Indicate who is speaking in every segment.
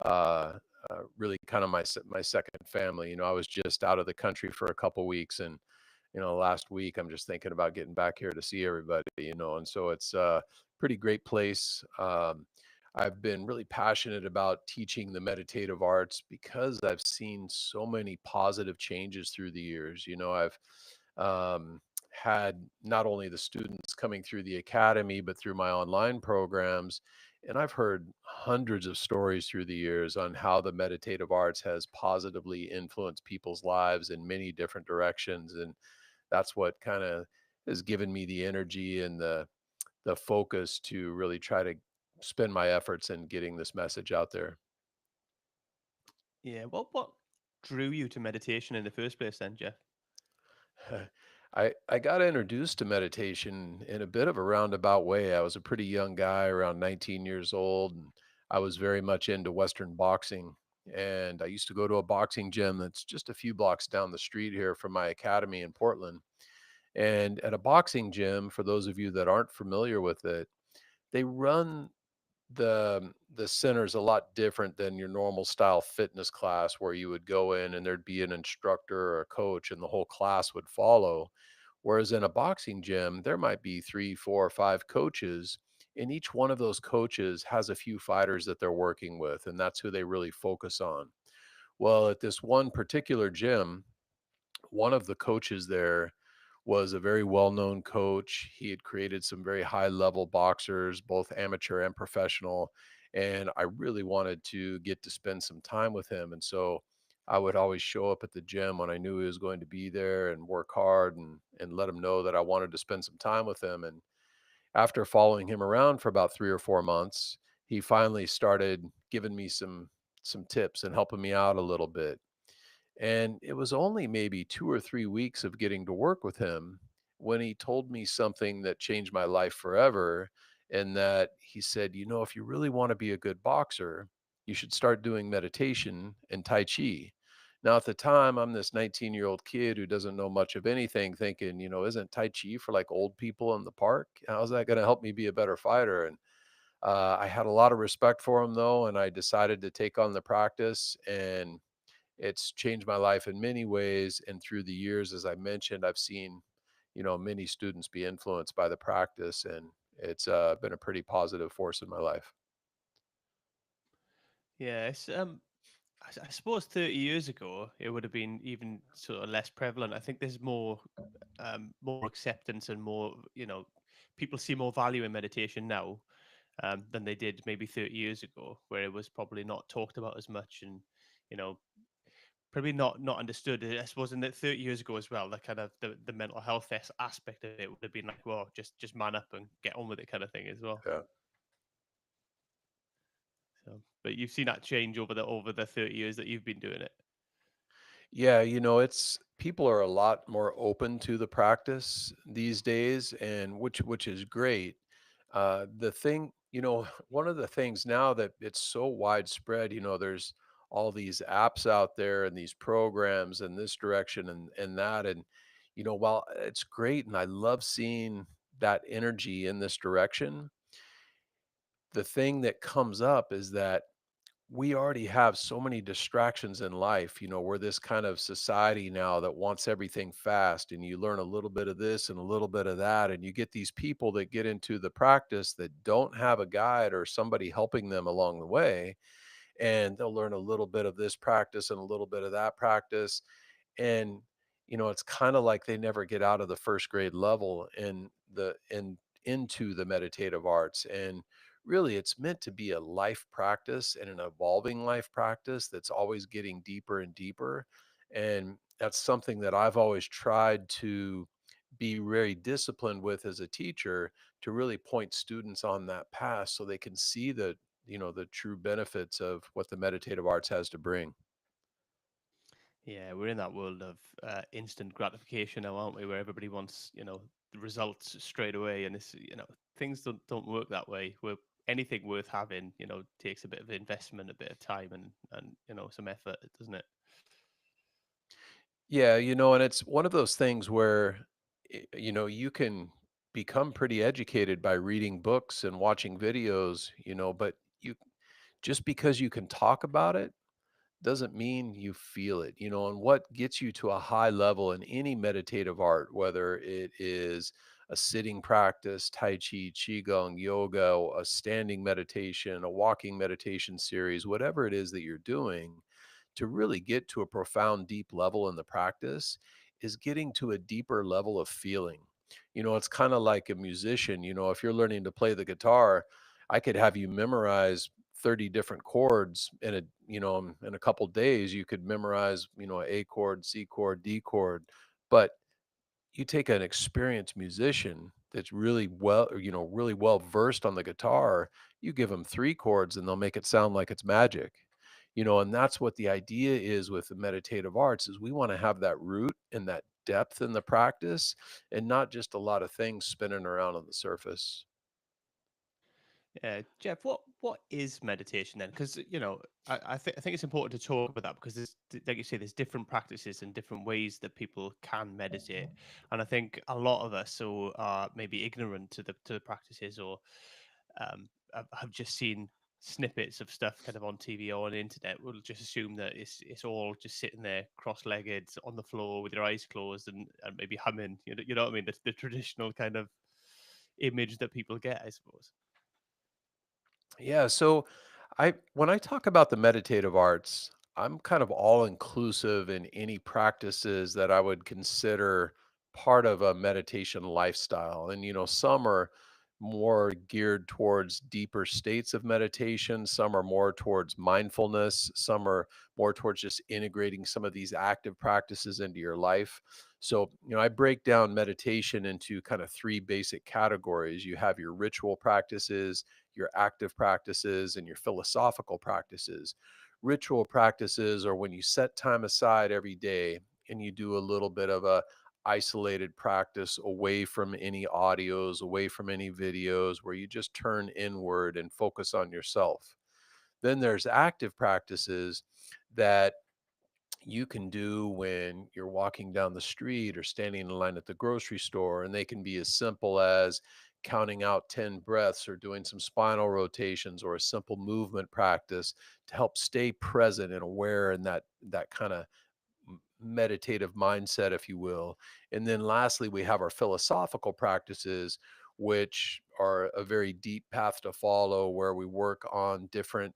Speaker 1: uh, really kind of my second family. I was just out of the country for a couple weeks, and last week I'm just thinking about getting back here to see everybody. And so it's a pretty great place. I've been really passionate about teaching the meditative arts because I've seen so many positive changes through the years. I've had not only the students coming through the academy, but through my online programs. And I've heard hundreds of stories through the years on how the meditative arts has positively influenced people's lives in many different directions. And that's what kind of has given me the energy and the focus to really try to spend my efforts in getting this message out there.
Speaker 2: Yeah. What drew you to meditation in the first place then, Jeff?
Speaker 1: I got introduced to meditation in a bit of a roundabout way. I was a pretty young guy, around 19 years old, and I was very much into Western boxing. And I used to go to a boxing gym that's just a few blocks down the street here from my academy in Portland. And at a boxing gym, for those of you that aren't familiar with it, they run the center's a lot different than your normal style fitness class where you would go in and there'd be an instructor or a coach and the whole class would follow. Whereas in a boxing gym, there might be 3, 4, or 5 coaches, and each one of those coaches has a few fighters that they're working with, and that's who they really focus on. Well, at this one particular gym, one of the coaches there was a very well-known coach. He had created some very high-level boxers, both amateur and professional, and I really wanted to get to spend some time with him. And so I would always show up at the gym when I knew he was going to be there and work hard and let him know that I wanted to spend some time with him. And after following him around for about 3 or 4 months, he finally started giving me some tips and helping me out a little bit. And it was only maybe 2 or 3 weeks of getting to work with him when he told me something that changed my life forever, and that he said, if you really wanna be a good boxer, you should start doing meditation and tai chi." Now, at the time, I'm this 19-year-old kid who doesn't know much of anything thinking, "Isn't tai chi for, like, old people in the park? How's that gonna help me be a better fighter?" And, I had a lot of respect for him, though, and I decided to take on the practice, and it's changed my life in many ways, and through the years, as I mentioned, I've seen, many students be influenced by the practice, and it's, been a pretty positive force in my life.
Speaker 2: Yeah, it's I suppose 30 years ago it would have been even sort of less prevalent. I think there's more acceptance and more, people see more value in meditation now than they did maybe 30 years ago, where it was probably not talked about as much and, you know, probably not understood. I suppose in the 30 years ago as well, the kind of the mental health aspect of it would have been like, well, just man up and get on with it kind of thing as well.
Speaker 1: Yeah.
Speaker 2: So, but you've seen that change over the 30 years that you've been doing it.
Speaker 1: Yeah, it's people are a lot more open to the practice these days, and which is great. The thing, one of the things now that it's so widespread, there's all these apps out there and these programs and this direction and that. And, while it's great and I love seeing that energy in this direction, the thing that comes up is that we already have so many distractions in life. We're this kind of society now that wants everything fast, and you learn a little bit of this and a little bit of that. And you get these people that get into the practice that don't have a guide or somebody helping them along the way. And they'll learn a little bit of this practice and a little bit of that practice. And, it's kind of like they never get out of the first grade level into the meditative arts. And really, it's meant to be a life practice and an evolving life practice that's always getting deeper and deeper. And that's something that I've always tried to be very disciplined with as a teacher, to really point students on that path so they can see the true benefits of what the meditative arts has to bring.
Speaker 2: Yeah, we're in that world of instant gratification now, aren't we? Where everybody wants, the results straight away, and it's, things don't work that way. Where anything worth having, takes a bit of investment, a bit of time, and some effort, doesn't it?
Speaker 1: Yeah, and it's one of those things where, you can become pretty educated by reading books and watching videos, but Just because you can talk about it doesn't mean you feel it, and what gets you to a high level in any meditative art, whether it is a sitting practice, Tai Chi, Qigong, yoga, a standing meditation, a walking meditation series, whatever it is that you're doing, to really get to a profound, deep level in the practice is getting to a deeper level of feeling. It's kind of like a musician, if you're learning to play the guitar, I could have you memorize 30 different chords in a couple days. You could memorize, A chord, C chord, D chord. But you take an experienced musician that's really well versed on the guitar, you give them 3 chords and they'll make it sound like it's magic. And that's what the idea is with the meditative arts is we want to have that root and that depth in the practice and not just a lot of things spinning around on the surface.
Speaker 2: Yeah, Jeff, what is meditation then? Because I think it's important to talk about that because like you say, there's different practices and different ways that people can meditate, and I think a lot of us who are maybe ignorant to the practices or have just seen snippets of stuff kind of on TV or on the internet will just assume that it's all just sitting there cross-legged on the floor with your eyes closed and maybe humming. You know what I mean? The traditional kind of image that people get, I suppose.
Speaker 1: Yeah, so I when I talk about the meditative arts, I'm kind of all inclusive in any practices that I would consider part of a meditation lifestyle. And some are more geared towards deeper states of meditation, some are more towards mindfulness, some are more towards just integrating some of these active practices into your life. So, I break down meditation into kind of three basic categories. You have your ritual practices, your active practices, and your philosophical practices. Ritual practices are when you set time aside every day and you do a little bit of a isolated practice away from any audios, away from any videos, where you just turn inward and focus on yourself. Then there's active practices that you can do when you're walking down the street or standing in line at the grocery store. And they can be as simple as counting out 10 breaths or doing some spinal rotations or a simple movement practice to help stay present and aware in that kind of meditative mindset, if you will. And then lastly, we have our philosophical practices, which are a very deep path to follow, where we work on different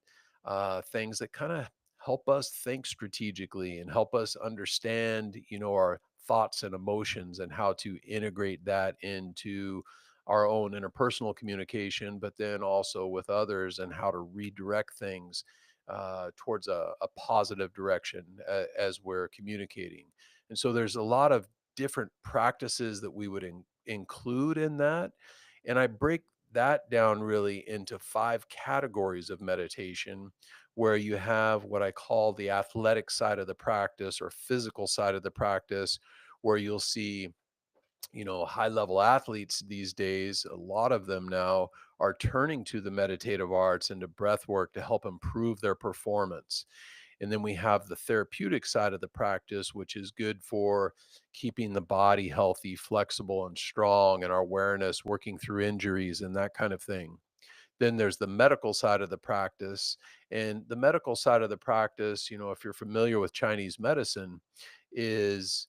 Speaker 1: things that kind of help us think strategically and help us understand, our thoughts and emotions and how to integrate that into our own interpersonal communication, but then also with others and how to redirect things towards a positive direction as we're communicating. And so there's a lot of different practices that we would include in that. And I break that down really into five categories of meditation, where you have what I call the athletic side of the practice or physical side of the practice, where you'll see high level athletes these days, a lot of them now are turning to the meditative arts and to breath work to help improve their performance. And then we have the therapeutic side of the practice, which is good for keeping the body healthy, flexible, and strong, and our awareness, working through injuries and that kind of thing. Then there's the medical side of the practice. And the medical side of the practice, if you're familiar with Chinese medicine, is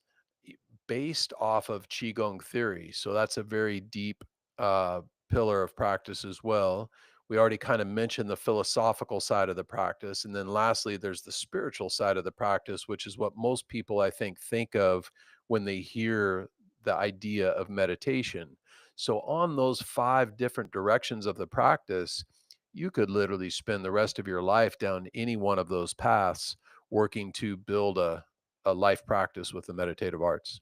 Speaker 1: based off of Qigong theory. So that's a very deep uh, pillar of practice as well. We already kind of mentioned the philosophical side of the practice. And then lastly, there's the spiritual side of the practice, which is what most people, I think of when they hear the idea of meditation. So, on those five different directions of the practice, you could literally spend the rest of your life down any one of those paths working to build a life practice with the meditative arts.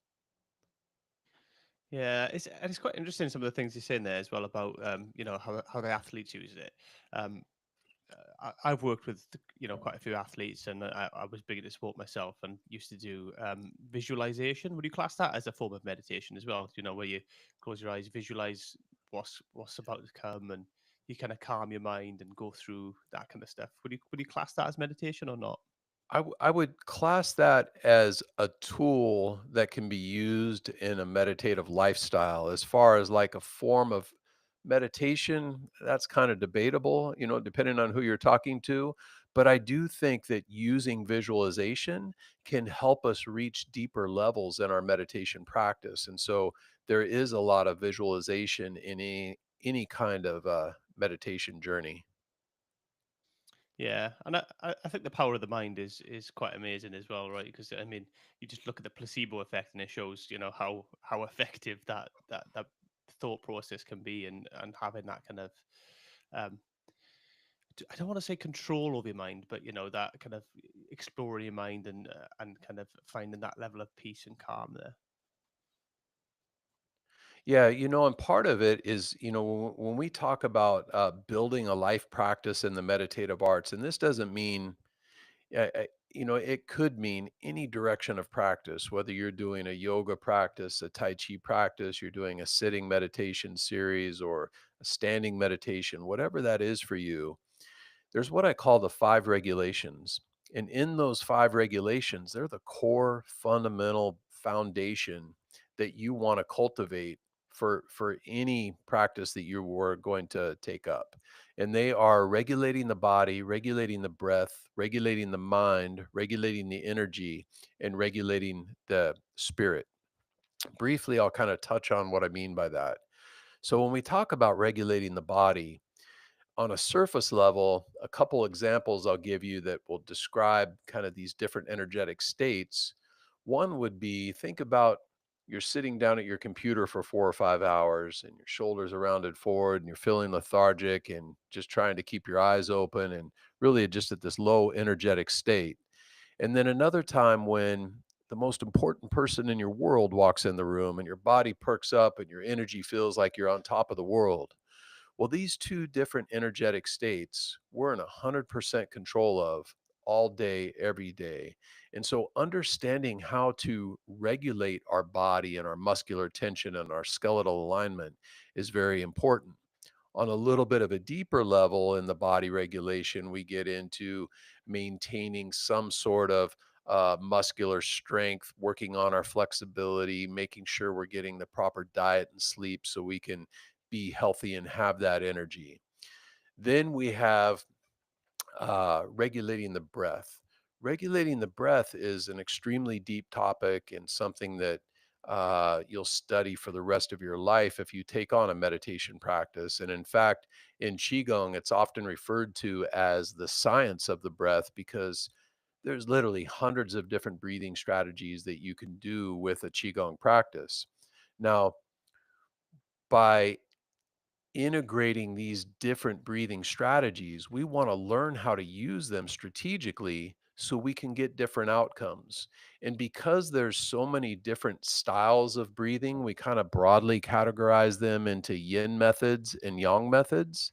Speaker 2: Yeah, it's quite interesting some of the things you're saying there as well about how the athletes use it. Um, I've worked with quite a few athletes, and I was big into sport myself, and used to do visualization. Would you class that as a form of meditation as well? Where you close your eyes, visualize what's about to come, and you kind of calm your mind and go through that kind of stuff. Would you class that as meditation or not?
Speaker 1: I would class that as a tool that can be used in a meditative lifestyle, as far as like a form of Meditation, that's kind of debatable, depending on who you're talking to. But I do think that using visualization can help us reach deeper levels in our meditation practice. And so there is a lot of visualization in any kind of meditation journey.
Speaker 2: Yeah, and I think the power of the mind is quite amazing as well, right? Because I mean, you just look at the placebo effect, and it shows, how effective that thought process can be, and having that kind of, um, I don't want to say control over your mind, but that kind of exploring your mind, and kind of finding that level of peace and calm there.
Speaker 1: Yeah, and part of it is, when we talk about building a life practice in the meditative arts, and this doesn't mean, it could mean any direction of practice, whether you're doing a yoga practice, a Tai Chi practice, you're doing a sitting meditation series or a standing meditation, whatever that is for you. There's what I call the 5 regulations, and in those 5 regulations, they're the core fundamental foundation that you wanna cultivate for any practice that you were going to take up, and they are regulating the body, regulating the breath, regulating the mind, regulating the energy, and regulating the spirit. Briefly, I'll kinda touch on what I mean by that. So when we talk about regulating the body, on a surface level, a couple examples I'll give you that will describe kind of these different energetic states. One would be, think about, you're sitting down at your computer for 4 or 5 hours and your shoulders are rounded forward and you're feeling lethargic and just trying to keep your eyes open and really just at this low energetic state. And then another time when the most important person in your world walks in the room and your body perks up and your energy feels like you're on top of the world. Well, these two different energetic states we're in 100% control of all day, every day. And so, understanding how to regulate our body and our muscular tension and our skeletal alignment is very important. On a little bit of a deeper level in the body regulation, we get into maintaining some sort of muscular strength, working on our flexibility, making sure we're getting the proper diet and sleep so we can be healthy and have that energy. Then we have regulating the breath. Regulating the breath is an extremely deep topic and something that you'll study for the rest of your life if you take on a meditation practice. And in fact, in Qigong, it's often referred to as the science of the breath because there's literally hundreds of different breathing strategies that you can do with a Qigong practice. Now, by integrating these different breathing strategies, we want to learn how to use them strategically so we can get different outcomes. And because there's so many different styles of breathing, we kind of broadly categorize them into yin methods and yang methods.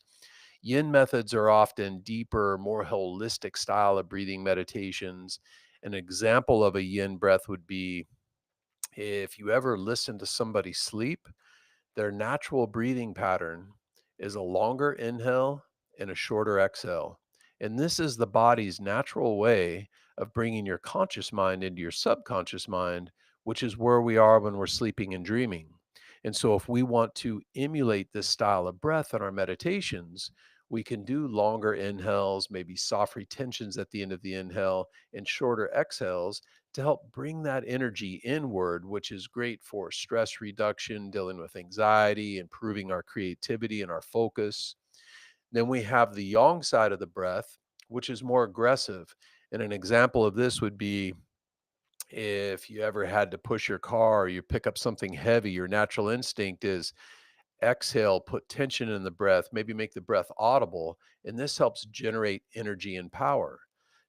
Speaker 1: Yin methods are often deeper, more holistic style of breathing meditations. An example of a yin breath would be, if you ever listen to somebody sleep, their natural breathing pattern is a longer inhale and a shorter exhale. And this is the body's natural way of bringing your conscious mind into your subconscious mind, which is where we are when we're sleeping and dreaming. And so, if we want to emulate this style of breath in our meditations, we can do longer inhales, maybe soft retentions at the end of the inhale, and shorter exhales to help bring that energy inward, which is great for stress reduction, dealing with anxiety, improving our creativity and our focus. Then we have the yang side of the breath, which is more aggressive. And an example of this would be, if you ever had to push your car or you pick up something heavy, your natural instinct is exhale, put tension in the breath, maybe make the breath audible, and this helps generate energy and power.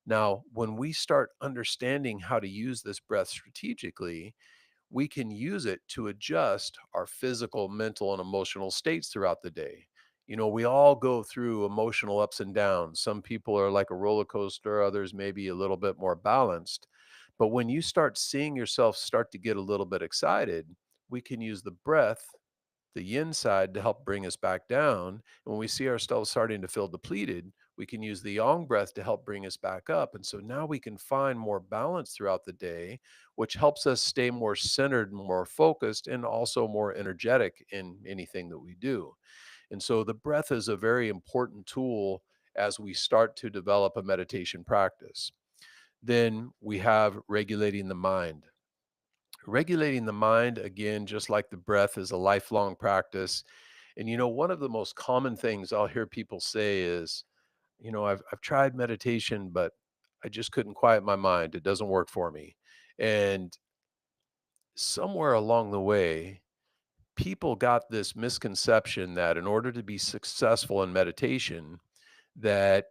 Speaker 1: Now, when we start understanding how to use this breath strategically, we can use it to adjust our physical, mental, and emotional states throughout the day. We all go through emotional ups and downs. Some people are like a roller coaster, others maybe a little bit more balanced. But when you start seeing yourself start to get a little bit excited, we can use the breath, the yin side, to help bring us back down. And when we see ourselves starting to feel depleted, we can use the yang breath to help bring us back up. And so now we can find more balance throughout the day, which helps us stay more centered, more focused, and also more energetic in anything that we do. And so the breath is a very important tool as we start to develop a meditation practice. Then we have regulating the mind. Regulating the mind, again, just like the breath, is a lifelong practice. And one of the most common things I'll hear people say is, I've tried meditation, but I just couldn't quiet my mind. It doesn't work for me. And somewhere along the way, people got this misconception that in order to be successful in meditation, that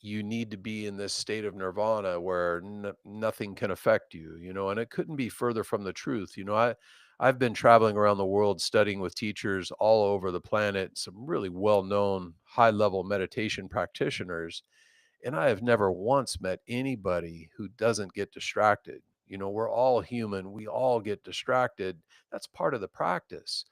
Speaker 1: you need to be in this state of nirvana where nothing can affect you, and it couldn't be further from the truth. I've been traveling around the world studying with teachers all over the planet, some really well-known high-level meditation practitioners, and I have never once met anybody who doesn't get distracted. We're all human, we all get distracted. That's part of the practice.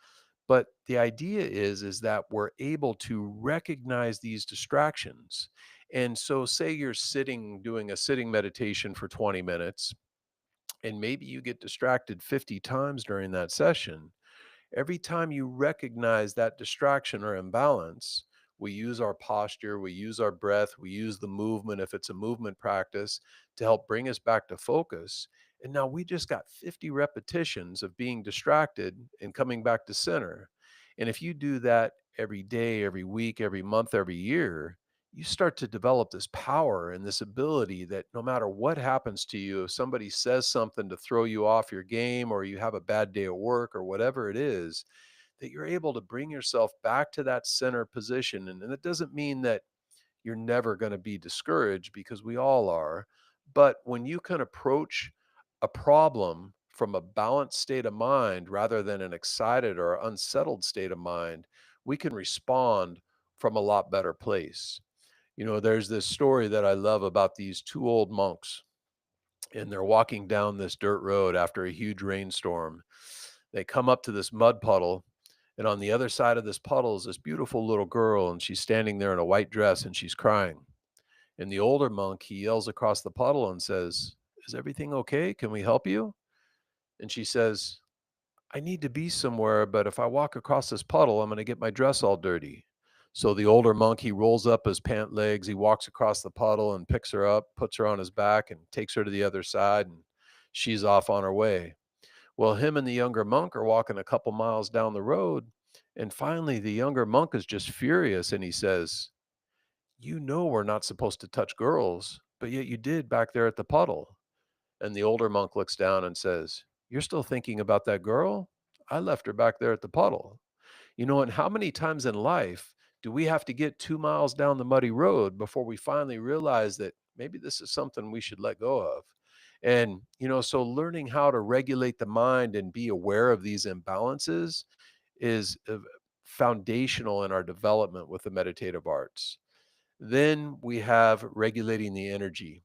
Speaker 1: But the idea is that we're able to recognize these distractions. And so say you're sitting doing a sitting meditation for 20 minutes, and maybe you get distracted 50 times during that session. Every time you recognize that distraction or imbalance, we use our posture, we use our breath, we use the movement if it's a movement practice to help bring us back to focus. And now we just got 50 repetitions of being distracted and coming back to center. And if you do that every day, every week, every month, every year, you start to develop this power and this ability that no matter what happens to you, if somebody says something to throw you off your game, or you have a bad day at work, or whatever it is, that you're able to bring yourself back to that center position. And it doesn't mean that you're never going to be discouraged, because we all are. But when you can approach a problem from a balanced state of mind rather than an excited or unsettled state of mind, we can respond from a lot better place. There's this story that I love about these two old monks, and they're walking down this dirt road after a huge rainstorm. They come up to this mud puddle, and on the other side of this puddle is this beautiful little girl, and she's standing there in a white dress and she's crying. And the older monk, he yells across the puddle and says, "Is everything okay? Can we help you?" And she says, "I need to be somewhere, but if I walk across this puddle, I'm going to get my dress all dirty." So the older monk, he rolls up his pant legs, he walks across the puddle and picks her up, puts her on his back, and takes her to the other side, and she's off on her way. Well, him and the younger monk are walking a couple miles down the road, and finally the younger monk is just furious, and he says, we're not supposed to touch girls, but yet you did back there at the puddle." And the older monk looks down and says, "You're still thinking about that girl? I left her back there at the puddle." And how many times in life do we have to get 2 miles down the muddy road before we finally realize that maybe this is something we should let go of? And, so learning how to regulate the mind and be aware of these imbalances is foundational in our development with the meditative arts. Then we have regulating the energy.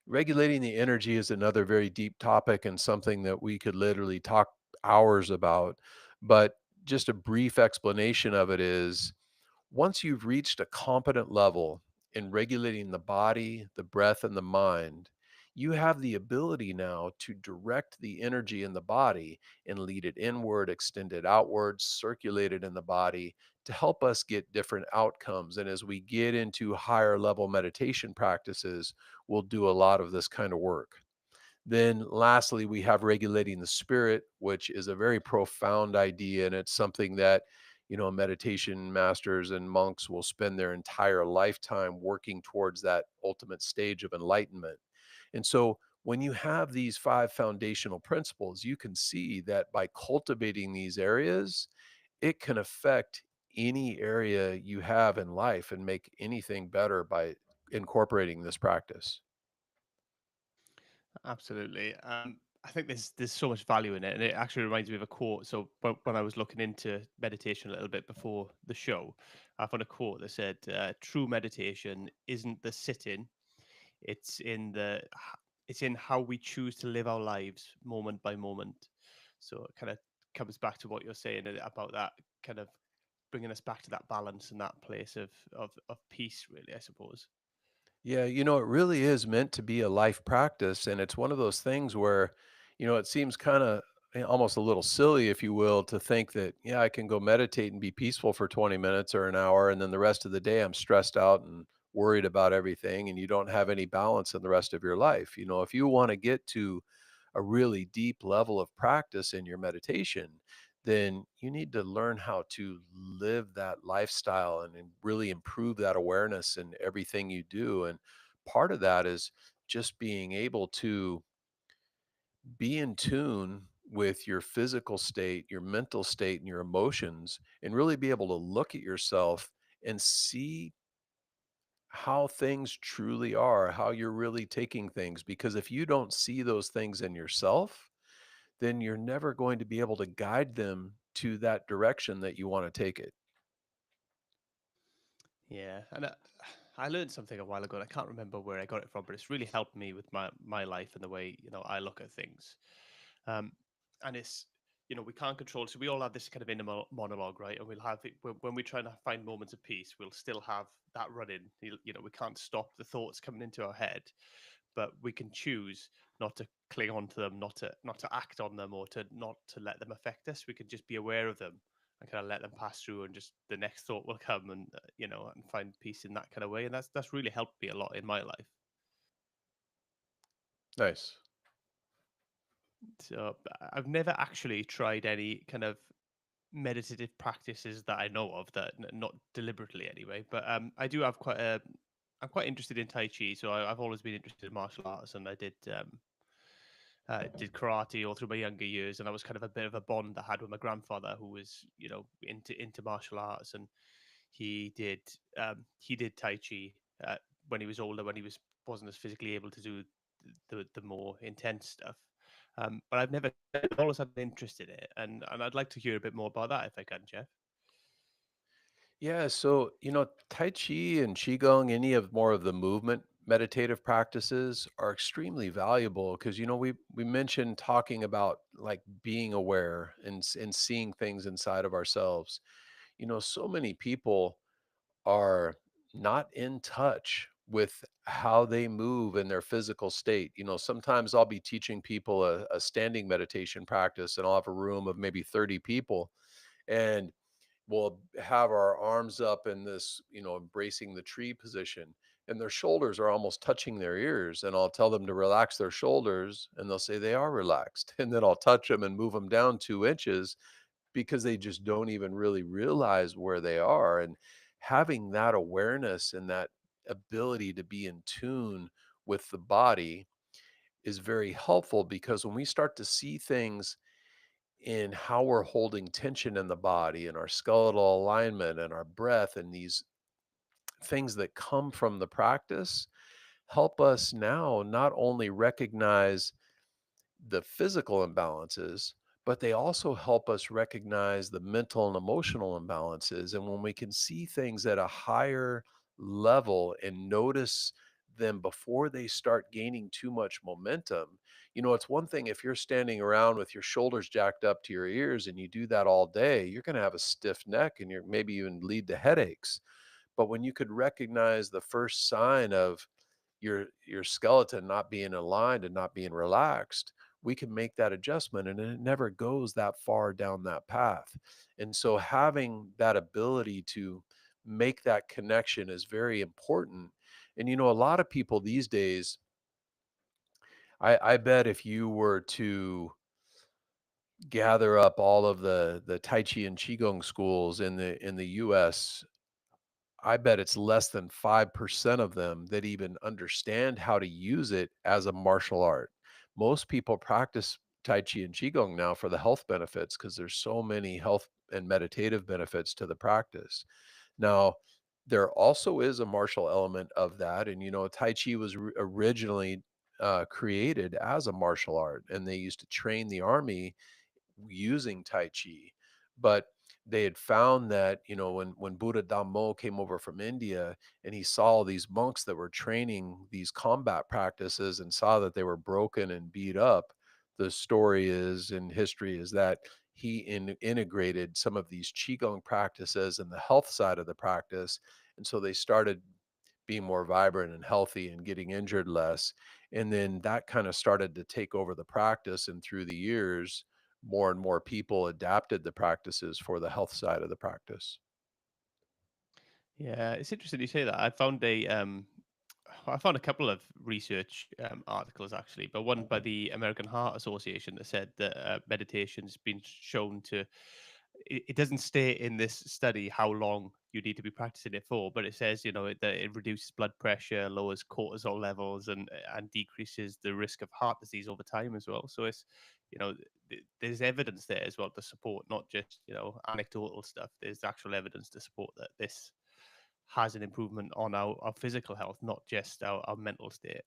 Speaker 1: Regulating the energy is another very deep topic and something that we could literally talk hours about. But just a brief explanation of it is, once you've reached a competent level in regulating the body, the breath, and the mind, you have the ability now to direct the energy in the body and lead it inward, extend it outwards, circulate it in the body to help us get different outcomes. And as we get into higher level meditation practices, we'll do a lot of this kind of work. Then lastly, we have regulating the spirit, which is a very profound idea. And it's something that, meditation masters and monks will spend their entire lifetime working towards that ultimate stage of enlightenment. And so when you have these five foundational principles, you can see that by cultivating these areas, it can affect any area you have in life and make anything better by incorporating this practice.
Speaker 2: Absolutely. I think there's so much value in it, and it actually reminds me of a quote. So when I was looking into meditation a little bit before the show, I found a quote that said, "True meditation isn't the sitting; it's in it's in how we choose to live our lives moment by moment." So it kind of comes back to what you're saying about that kind of bringing us back to that balance and that place of peace, really, I suppose.
Speaker 1: Yeah, it really is meant to be a life practice. And it's one of those things where, it seems kind of almost a little silly, if you will, to think that, yeah, I can go meditate and be peaceful for 20 minutes or an hour, and then the rest of the day I'm stressed out and worried about everything, and you don't have any balance in the rest of your life. If you want to get to a really deep level of practice in your meditation, then you need to learn how to live that lifestyle and really improve that awareness in everything you do. And part of that is just being able to be in tune with your physical state, your mental state, and your emotions, and really be able to look at yourself and see how things truly are, how you're really taking things. Because if you don't see those things in yourself, then you're never going to be able to guide them to that direction that you want to take it.
Speaker 2: Yeah, and I learned something a while ago, and I can't remember where I got it from, but it's really helped me with my life and the way I look at things. Um, and it's we can't control. So we all have this kind of inner monologue, right? And we'll have it when we try to find moments of peace. We'll still have that running. We can't stop the thoughts coming into our head, but we can choose not to cling on to them, not to act on them, or to not to let them affect us. We can just be aware of them and kind of let them pass through, and just the next thought will come, and and find peace in that kind of way. And that's really helped me a lot in my life.
Speaker 1: Nice.
Speaker 2: So I've never actually tried any kind of meditative practices that I know of, that not deliberately anyway. But I do have quite a I'm quite interested in Tai Chi, so I've always been interested in martial arts, and I did karate all through my younger years, and that was kind of a bit of a bond I had with my grandfather, who was into martial arts, and he did Tai Chi when he was older, when he wasn't as physically able to do the more intense stuff. But I've always had an interest in it, and I'd like to hear a bit more about that if I can, Jeff.
Speaker 1: Yeah, so Tai Chi and Qigong, any of more of the movement meditative practices are extremely valuable because we mentioned talking about like being aware and seeing things inside of ourselves. So many people are not in touch with how they move in their physical state. Sometimes I'll be teaching people a standing meditation practice, and I'll have a room of maybe 30 people, and we'll have our arms up in this, embracing the tree position, and their shoulders are almost touching their ears. And I'll tell them to relax their shoulders, and they'll say they are relaxed. And then I'll touch them and move them down 2 inches because they just don't even really realize where they are. And having that awareness and that ability to be in tune with the body is very helpful, because when we start to see things in how we're holding tension in the body and our skeletal alignment and our breath and these things that come from the practice, help us now not only recognize the physical imbalances, but they also help us recognize the mental and emotional imbalances. And when we can see things at a higher level and notice them before they start gaining too much momentum, it's one thing if you're standing around with your shoulders jacked up to your ears and you do that all day, you're going to have a stiff neck and you're maybe even lead to headaches. But when you could recognize the first sign of your skeleton not being aligned and not being relaxed, we can make that adjustment, and it never goes that far down that path. And so having that ability to make that connection is very important. And a lot of people these days, I bet if you were to gather up all of the Tai Chi and Qigong schools in the US, I bet it's less than 5% of them that even understand how to use it as a martial art. Most people practice Tai Chi and Qigong now for the health benefits, because there's so many health and meditative benefits to the practice. Now, there also is a martial element of that. And, Tai Chi was originally created as a martial art, and they used to train the army using Tai Chi. But they had found that, when Buddha Dhammo came over from India and he saw these monks that were training these combat practices and saw that they were broken and beat up, the story is in history is that he integrated some of these Qigong practices in the health side of the practice. And so they started being more vibrant and healthy and getting injured less. And then that kind of started to take over the practice. And through the years, more and more people adapted the practices for the health side of the practice.
Speaker 2: Yeah, it's interesting you say that. I found a couple of research articles actually, but one by the American Heart Association that said that meditation's been shown to. It doesn't state in this study how long you need to be practicing it for, but it says that it reduces blood pressure, lowers cortisol levels, and decreases the risk of heart disease over time as well. So it's there's evidence there as well to support not just anecdotal stuff. There's actual evidence to support that this has an improvement on our physical health, not just our mental state.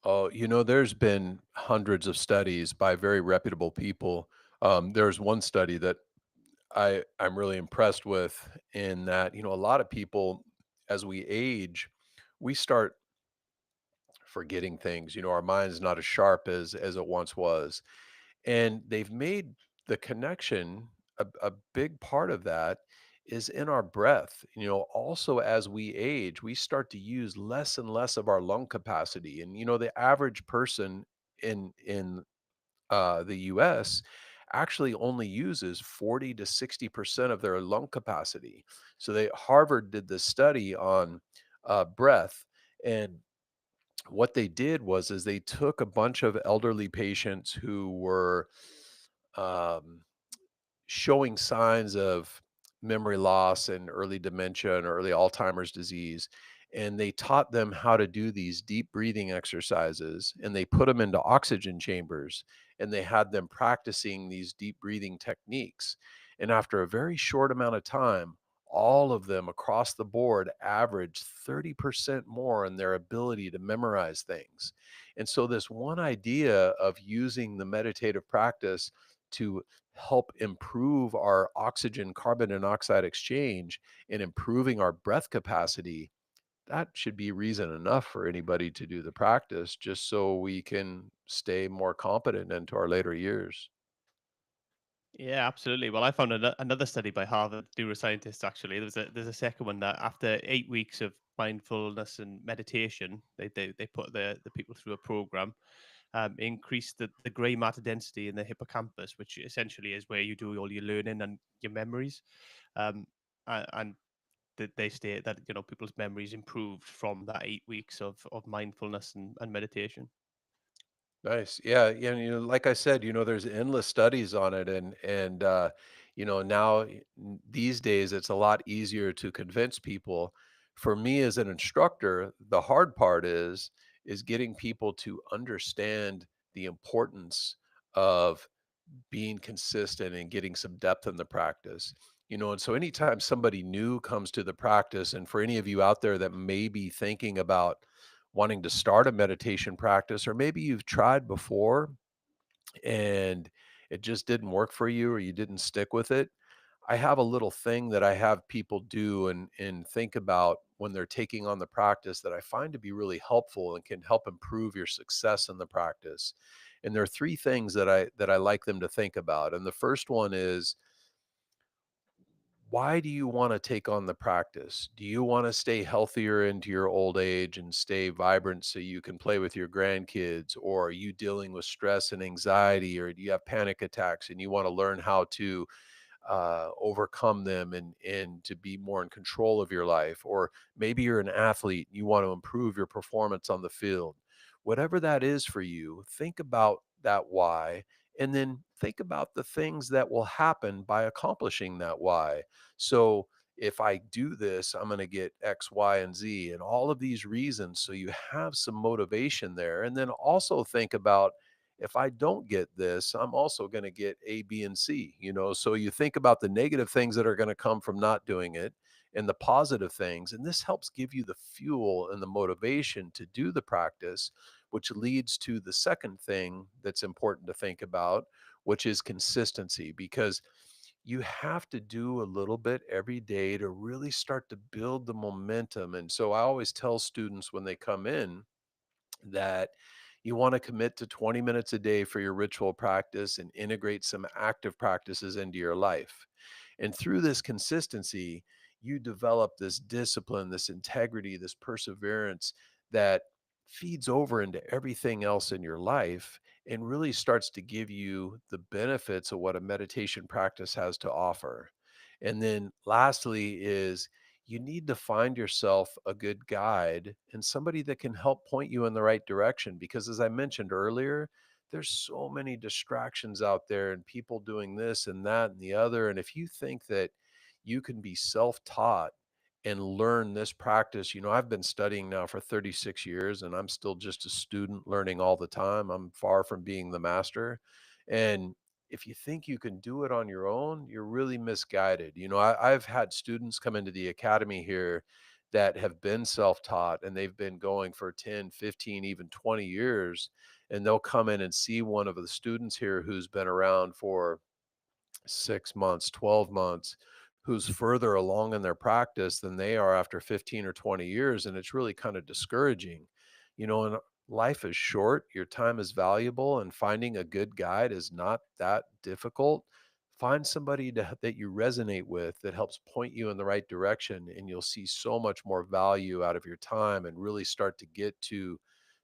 Speaker 1: Oh, there's been hundreds of studies by very reputable people. There's one study that I'm really impressed with in that, a lot of people as we age, we start forgetting things. Our mind's not as sharp as it once was. And they've made the connection, a big part of that is in our breath. Also as we age, we start to use less and less of our lung capacity. And the average person in the US actually only uses 40 to 60% of their lung capacity. So Harvard did this study on breath, and what they did was is they took a bunch of elderly patients who were um, showing signs of memory loss and early dementia and early Alzheimer's disease. And they taught them how to do these deep breathing exercises, and they put them into oxygen chambers, and they had them practicing these deep breathing techniques. And after a very short amount of time, all of them across the board averaged 30% more in their ability to memorize things. And so, this one idea of using the meditative practice to help improve our oxygen carbon monoxide exchange and improving our breath capacity, that should be reason enough for anybody to do the practice just so we can stay more competent into our later years.
Speaker 2: Yeah, absolutely. Well, I found another study by Harvard neuroscientists. Actually, there's a second one that after 8 weeks of mindfulness and meditation, they put the people through a program, increased the gray matter density in the hippocampus, which essentially is where you do all your learning and your memories. Um, and they state that people's memories improved from that 8 weeks of mindfulness and meditation.
Speaker 1: Nice. Yeah, yeah, like I said, there's endless studies on it, now these days it's a lot easier to convince people. For me as an instructor, the hard part is getting people to understand the importance of being consistent and getting some depth in the practice. And so anytime somebody new comes to the practice, and for any of you out there that may be thinking about wanting to start a meditation practice, or maybe you've tried before and it just didn't work for you or you didn't stick with it, I have a little thing that I have people do and think about when they're taking on the practice that I find to be really helpful and can help improve your success in the practice. And there are three things that I like them to think about. And the first one is, why do you want to take on the practice? Do you want to stay healthier into your old age and stay vibrant so you can play with your grandkids? Or are you dealing with stress and anxiety? Or do you have panic attacks and you want to learn how to overcome them and to be more in control of your life? Or maybe you're an athlete and you want to improve your performance on the field. Whatever that is for you, think about that why, and then think about the things that will happen by accomplishing that why. So if I do this, I'm going to get X, Y, and Z, and all of these reasons. So you have some motivation there. And then also think about, if I don't get this, I'm also going to get A, B, and C. So you think about the negative things that are going to come from not doing it and the positive things. And this helps give you the fuel and the motivation to do the practice, which leads to the second thing that's important to think about, which is consistency, because you have to do a little bit every day to really start to build the momentum. And so I always tell students when they come in that you want to commit to 20 minutes a day for your ritual practice and integrate some active practices into your life. And through this consistency, you develop this discipline, this integrity, this perseverance that feeds over into everything else in your life. and really starts to give you the benefits of what a meditation practice has to offer. And then lastly is you need to find yourself a good guide and somebody that can help point you in the right direction, because as I mentioned earlier, there's so many distractions out there and people doing this and that and the other. And if you think that you can be self-taught and learn this practice, I've been studying now for 36 years and I'm still just a student learning all the time. I'm far from being the master. And if you think you can do it on your own, you're really misguided. I've had students come into the academy here that have been self-taught and they've been going for 10, 15, even 20 years. And they'll come in and see one of the students here who's been around for 6 months, 12 months, who's further along in their practice than they are after 15 or 20 years, and it's really kind of discouraging. And life is short, your time is valuable, and finding a good guide is not that difficult. Find somebody that you resonate with that helps point you in the right direction, and you'll see so much more value out of your time and really start to get to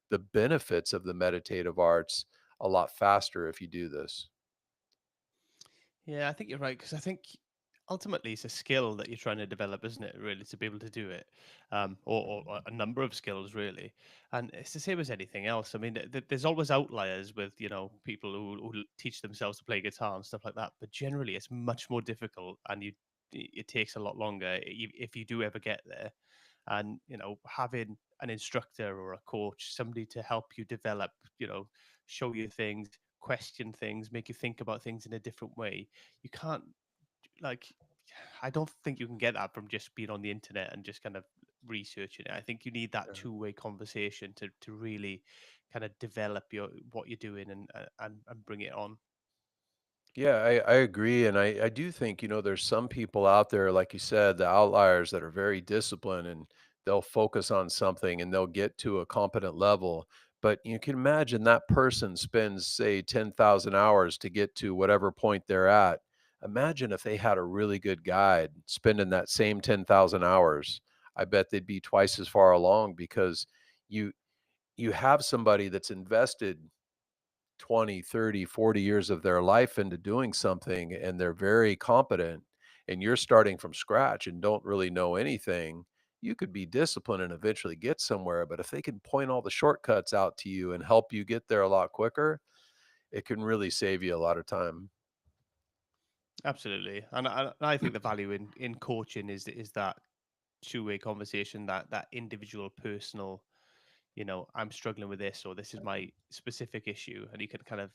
Speaker 1: the benefits of the meditative arts a lot faster if you do this.
Speaker 2: Yeah, I think you're right because I think ultimately it's a skill that you're trying to develop, isn't it? Really, to be able to do it, or a number of skills, really. And it's the same as anything else. I mean, there's always outliers with people who teach themselves to play guitar and stuff like that. But generally, it's much more difficult, and it takes a lot longer if you do ever get there. And having an instructor or a coach, somebody to help you develop, show you things, question things, make you think about things in a different way. You can't, like, I don't think you can get that from just being on the internet and just kind of researching it. I think you need that two-way conversation to really kind of develop your what you're doing and bring it on.
Speaker 1: Yeah, I agree. And I do think, there's some people out there, like you said, the outliers that are very disciplined and they'll focus on something and they'll get to a competent level. But you can imagine that person spends, say, 10,000 hours to get to whatever point they're at. Imagine if they had a really good guide spending that same 10,000 hours. I bet they'd be twice as far along because you you have somebody that's invested 20, 30, 40 years of their life into doing something and they're very competent and you're starting from scratch and don't really know anything, you could be disciplined and eventually get somewhere. But if they can point all the shortcuts out to you and help you get there a lot quicker, it can really save you a lot of time.
Speaker 2: Absolutely, and I think the value in coaching is that two-way conversation, that individual, personal. I'm struggling with this, or this is my specific issue, and you can kind of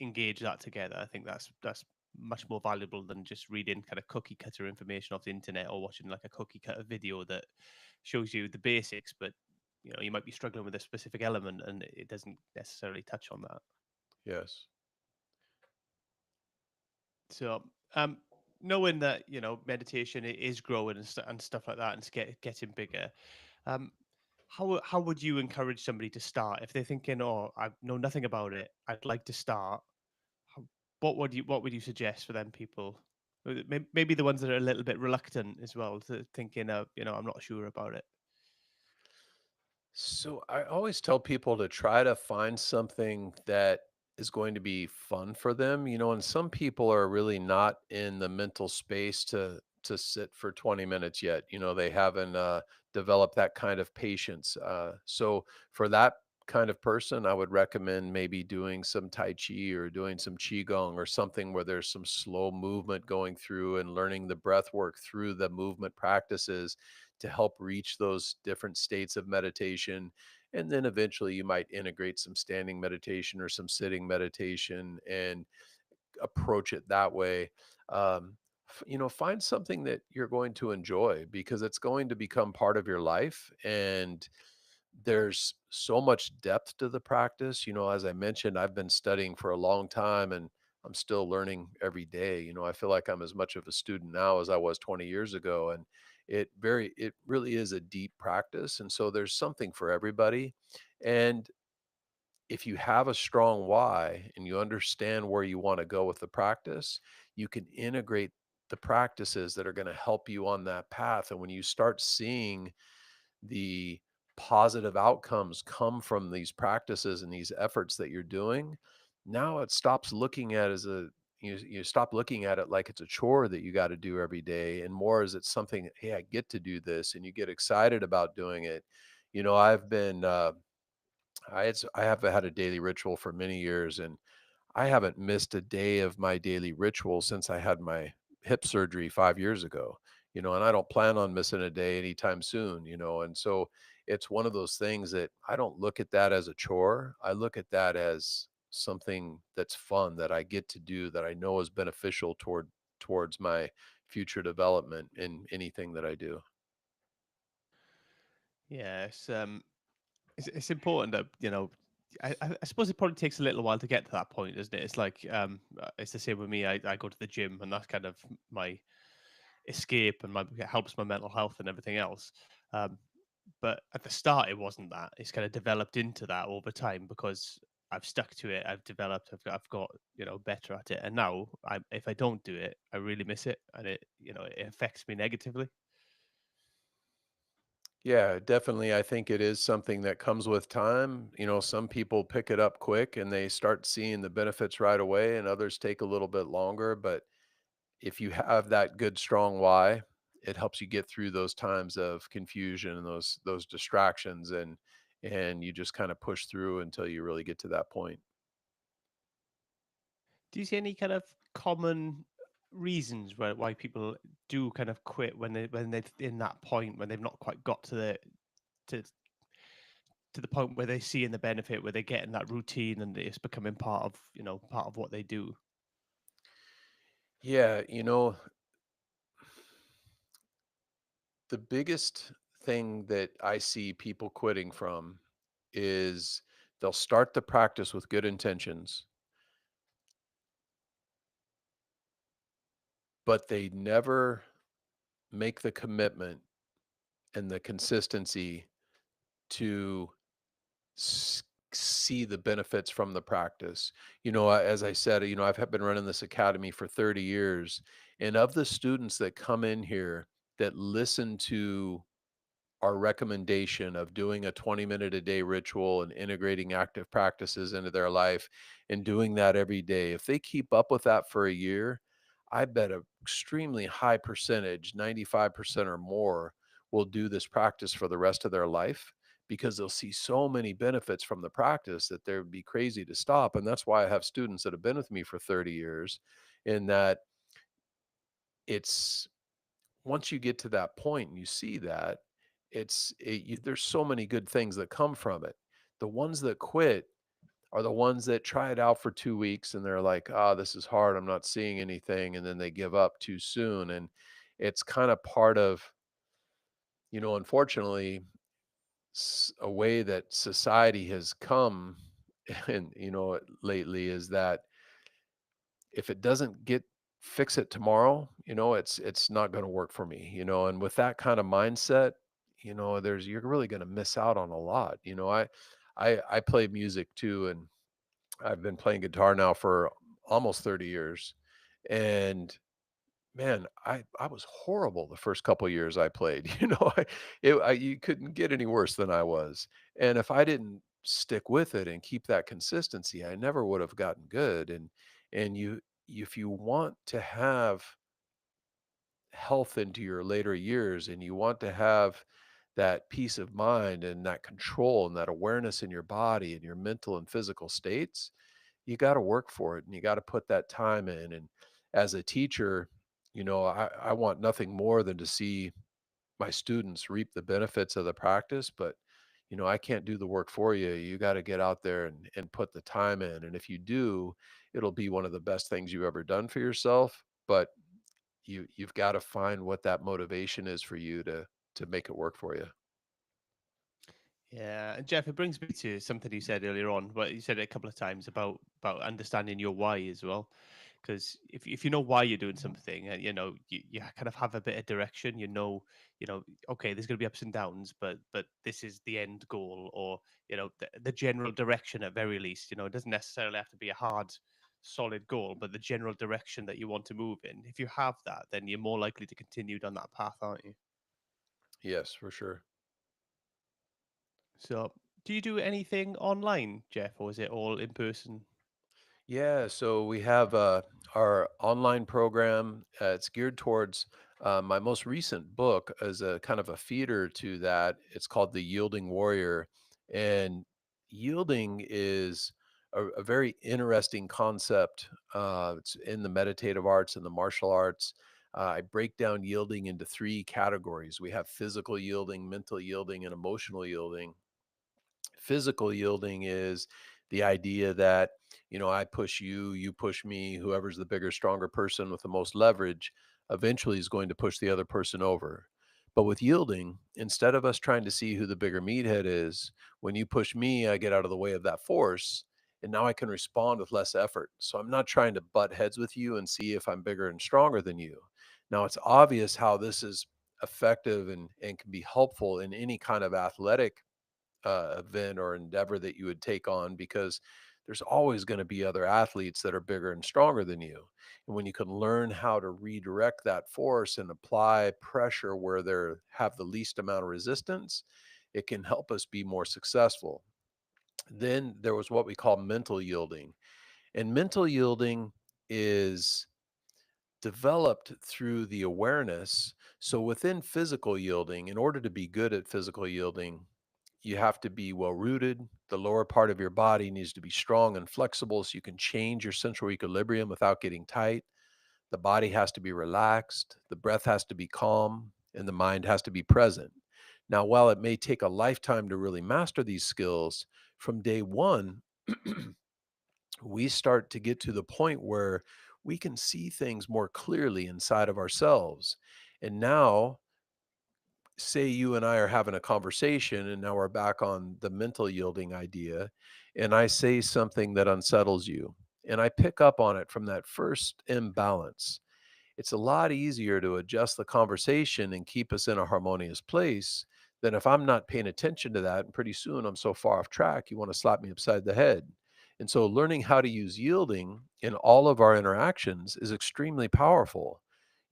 Speaker 2: engage that together. I think that's much more valuable than just reading kind of cookie cutter information off the internet or watching like a cookie cutter video that shows you the basics, but you might be struggling with a specific element and it doesn't necessarily touch on that.
Speaker 1: Yes.
Speaker 2: So, knowing that meditation is growing and stuff like that, and it's getting bigger. Um, how would you encourage somebody to start if they're thinking, "Oh, I know nothing about it. I'd like to start." How, what would you suggest for them people? Maybe the ones that are a little bit reluctant as well, to thinking, I'm not sure about it.
Speaker 1: So I always tell people to try to find something that is going to be fun for them, and some people are really not in the mental space to sit for 20 minutes yet. They haven't developed that kind of patience. So for that kind of person, I would recommend maybe doing some tai chi or doing some qigong or something where there's some slow movement going through and learning the breath work through the movement practices to help reach those different states of meditation. And then eventually you might integrate some standing meditation or some sitting meditation and approach it that way. Find something that you're going to enjoy because it's going to become part of your life. And there's so much depth to the practice. As I mentioned, I've been studying for a long time and I'm still learning every day. I feel like I'm as much of a student now as I was 20 years ago. And it really is a deep practice. And so there's something for everybody. And if you have a strong why and you understand where you want to go with the practice, you can integrate the practices that are going to help you on that path. And when you start seeing the positive outcomes come from these practices and these efforts that you're doing, now it stops looking at as a you stop looking at it like it's a chore that you got to do every day, and more as it's something, hey, I get to do this, and you get excited about doing it. I've been I have had a daily ritual for many years, and I haven't missed a day of my daily ritual since I had my hip surgery 5 years ago, and I don't plan on missing a day anytime soon, and so it's one of those things that I don't look at that as a chore. I look at that as something that's fun that I get to do that I know is beneficial towards my future development in anything that I do.
Speaker 2: Yeah, it's important that I suppose it probably takes a little while to get to that point, isn't it? It's like it's the same with me. I go to the gym, and that's kind of my escape, and my it helps my mental health and everything else. Um, but at the start, it wasn't that. It's kind of developed into that over time because I've stuck to it. I've developed. I've got better at it, and now if I don't do it, I really miss it, and it affects me negatively.
Speaker 1: Yeah, definitely. I think it is something that comes with time. Some people pick it up quick and they start seeing the benefits right away, and others take a little bit longer. But if you have that good, strong why, it helps you get through those times of confusion and those distractions, and you just kind of push through until you really get to that point.
Speaker 2: Do you see any kind of common reasons why people do kind of quit when they're in that point when they've not quite got to to the point where they see in the benefit where they get in that routine and it's becoming part of what they do?
Speaker 1: Yeah, the biggest thing that I see people quitting from is they'll start the practice with good intentions, but they never make the commitment and the consistency to s- see the benefits from the practice. As I said, I've been running this academy for 30 years, and of the students that come in here that listen to our recommendation of doing a 20-minute a day ritual and integrating active practices into their life and doing that every day, if they keep up with that for a year, I bet a extremely high percentage, 95% or more, will do this practice for the rest of their life because they'll see so many benefits from the practice that they'd be crazy to stop. And that's why I have students that have been with me for 30 years, in that it's once you get to that point and you see that, there's so many good things that come from it. The ones that quit are the ones that try it out for 2 weeks and they're like, "Ah, this is hard. I'm not seeing anything," and then they give up too soon, and it's kinda part of, unfortunately, a way that society has come and, lately, is that if it doesn't get fix it tomorrow, it's not gonna work for me, and with that kind of mindset, you're really gonna miss out on a lot. I play music too, and I've been playing guitar now for almost 30 years, and man, I was horrible the first couple years I played. You couldn't get any worse than I was, and if I didn't stick with it and keep that consistency, I never would have gotten good. And if you want to have health into your later years, and you want to have that peace of mind and that control and that awareness in your body and your mental and physical states, you got to work for it and you got to put that time in. And as a teacher, I want nothing more than to see my students reap the benefits of the practice. But I can't do the work for you. You got to get out there and put the time in, and if you do, it'll be one of the best things you've ever done for yourself. But you've got to find what that motivation is for you to make it work for you.
Speaker 2: Yeah, and Jeff, it brings me to something you said earlier on. But you said it a couple of times about understanding your why as well. Because if you know why you're doing something, you kind of have a bit of direction. Okay, there's going to be ups and downs, but this is the end goal, or the general direction at very least. It doesn't necessarily have to be a hard, solid goal, but the general direction that you want to move in. If you have that, then you're more likely to continue down that path, aren't you?
Speaker 1: Yes, for sure.
Speaker 2: So, do you do anything online, Jeff, or is it all in person?
Speaker 1: Yeah, so we have our online program. It's geared towards my most recent book as a kind of a feeder to that. It's called The Yielding Warrior. And yielding is a very interesting concept. It's in the meditative arts and the martial arts. I break down yielding into three categories. We have physical yielding, mental yielding, and emotional yielding. Physical yielding is the idea that, I push you, you push me, whoever's the bigger, stronger person with the most leverage eventually is going to push the other person over. But with yielding, instead of us trying to see who the bigger meathead is, when you push me, I get out of the way of that force. And now I can respond with less effort. So I'm not trying to butt heads with you and see if I'm bigger and stronger than you. Now it's obvious how this is effective and can be helpful in any kind of athletic event or endeavor that you would take on, because there's always going to be other athletes that are bigger and stronger than you. And when you can learn how to redirect that force and apply pressure where there have the least amount of resistance, it can help us be more successful. Then there was what we call mental yielding. And mental yielding is developed through the awareness. So within physical yielding, in order to be good at physical yielding, you have to be well rooted. The lower part of your body needs to be strong and flexible so you can change your central equilibrium without getting tight. The body has to be relaxed, the breath has to be calm, and the mind has to be present. Now, while it may take a lifetime to really master these skills, from day one, we start to get to the point where we can see things more clearly inside of ourselves. And now, say you and I are having a conversation, and now we're back on the mental yielding idea, and I say something that unsettles you, and I pick up on it from that first imbalance. It's a lot easier to adjust the conversation and keep us in a harmonious place than if I'm not paying attention to that. And pretty soon I'm so far off track, you want to slap me upside the head. And so, learning how to use yielding in all of our interactions is extremely powerful.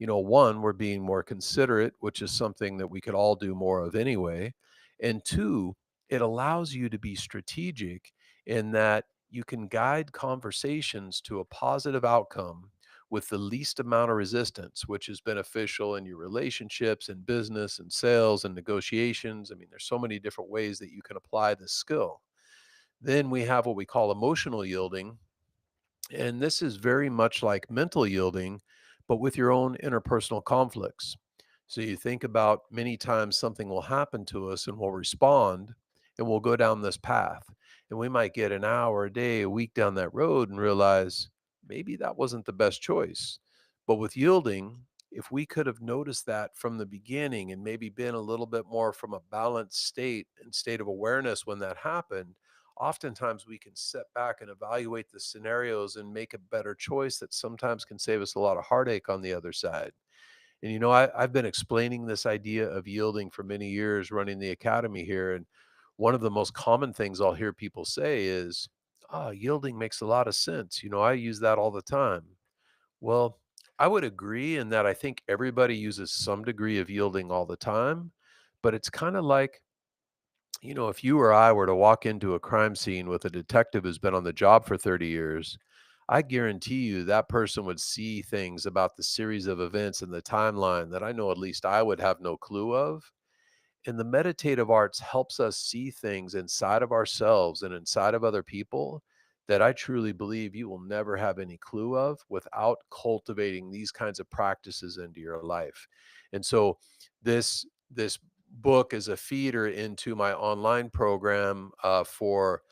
Speaker 1: One, we're being more considerate, which is something that we could all do more of anyway. And two, it allows you to be strategic in that you can guide conversations to a positive outcome with the least amount of resistance, which is beneficial in your relationships and business and sales and negotiations. I mean, there's so many different ways that you can apply this skill. Then we have what we call emotional yielding. And this is very much like mental yielding, but with your own interpersonal conflicts. So you think about many times something will happen to us and we'll respond and we'll go down this path. And we might get an hour, a day, a week down that road and realize maybe that wasn't the best choice. But with yielding, if we could have noticed that from the beginning and maybe been a little bit more from a balanced state and state of awareness when that happened, oftentimes we can sit back and evaluate the scenarios and make a better choice that sometimes can save us a lot of heartache on the other side. And I've been explaining this idea of yielding for many years running the academy here. And one of the most common things I'll hear people say is, yielding makes a lot of sense. I use that all the time. Well, I would agree in that I think everybody uses some degree of yielding all the time, but it's kind of like, if you or I were to walk into a crime scene with a detective who's been on the job for 30 years, I guarantee you that person would see things about the series of events and the timeline that I know at least I would have no clue of. And the meditative arts helps us see things inside of ourselves and inside of other people that I truly believe you will never have any clue of without cultivating these kinds of practices into your life. And so this book is a feeder into my online program for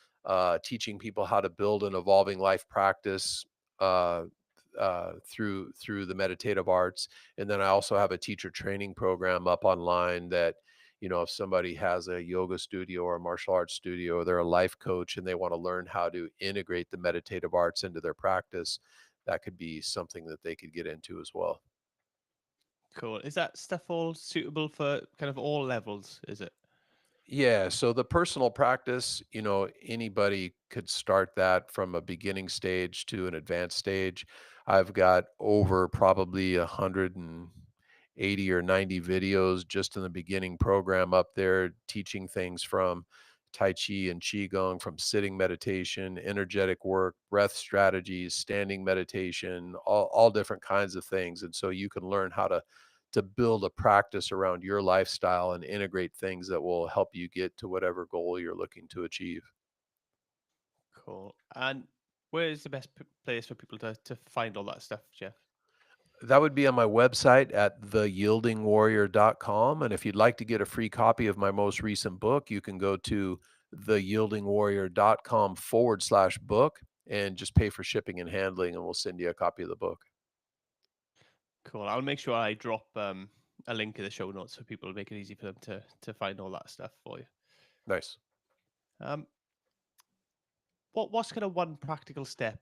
Speaker 1: teaching people how to build an evolving life practice uh, through the meditative arts. And then I also have a teacher training program up online that, if somebody has a yoga studio or a martial arts studio, or they're a life coach and they want to learn how to integrate the meditative arts into their practice, that could be something that they could get into as well.
Speaker 2: Cool. Is that stuff all suitable for kind of all levels? Is it?
Speaker 1: Yeah, so the personal practice, anybody could start that from a beginning stage to an advanced stage. I've got over probably 180 or 90 videos just in the beginning program up there teaching things from Tai Chi and Qigong, from sitting meditation, energetic work, breath strategies, standing meditation, all different kinds of things. And so you can learn how to build a practice around your lifestyle and integrate things that will help you get to whatever goal you're looking to achieve.
Speaker 2: Cool. And where is the best place for people to find all that stuff, Jeff?
Speaker 1: That would be on my website at theyieldingwarrior.com. And if you'd like to get a free copy of my most recent book, you can go to theyieldingwarrior.com/book and just pay for shipping and handling, and we'll send you a copy of the book.
Speaker 2: Cool. I'll make sure I drop a link in the show notes so people make it easy for them to find all that stuff for you.
Speaker 1: Nice.
Speaker 2: Um, what's kind of one practical step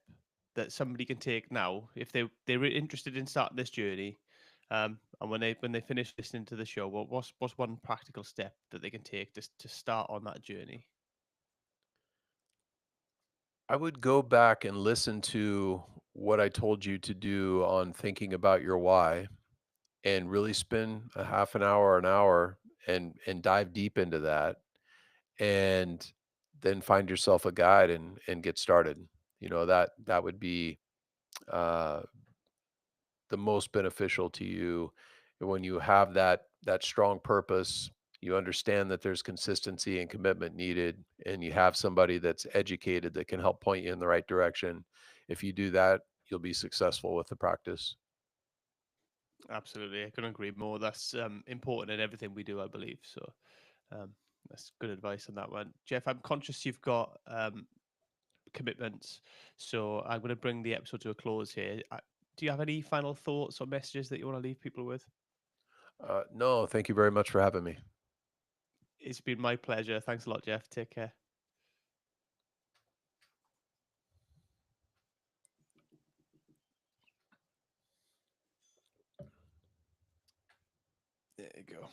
Speaker 2: that somebody can take now if they're interested in starting this journey, and when they finish listening to the show, what's one practical step that they can take to start on that journey?
Speaker 1: I would go back and listen to what I told you to do on thinking about your why and really spend a half an hour, an hour and dive deep into that, and then find yourself a guide and get started. That would be uh, the most beneficial to you when you have that strong purpose. You understand that there's consistency and commitment needed, and you have somebody that's educated that can help point you in the right direction. If you do that, you'll be successful with the practice.
Speaker 2: Absolutely, I couldn't agree more. That's important in everything we do, I believe. So um, that's good advice on that one, Jeff. I'm conscious you've got commitments, so I'm going to bring the episode to a close here. Do you have any final thoughts or messages that you want to leave people with?
Speaker 1: No, thank you very much for having me.
Speaker 2: It's been my pleasure. Thanks a lot, Jeff. Take care. There you go.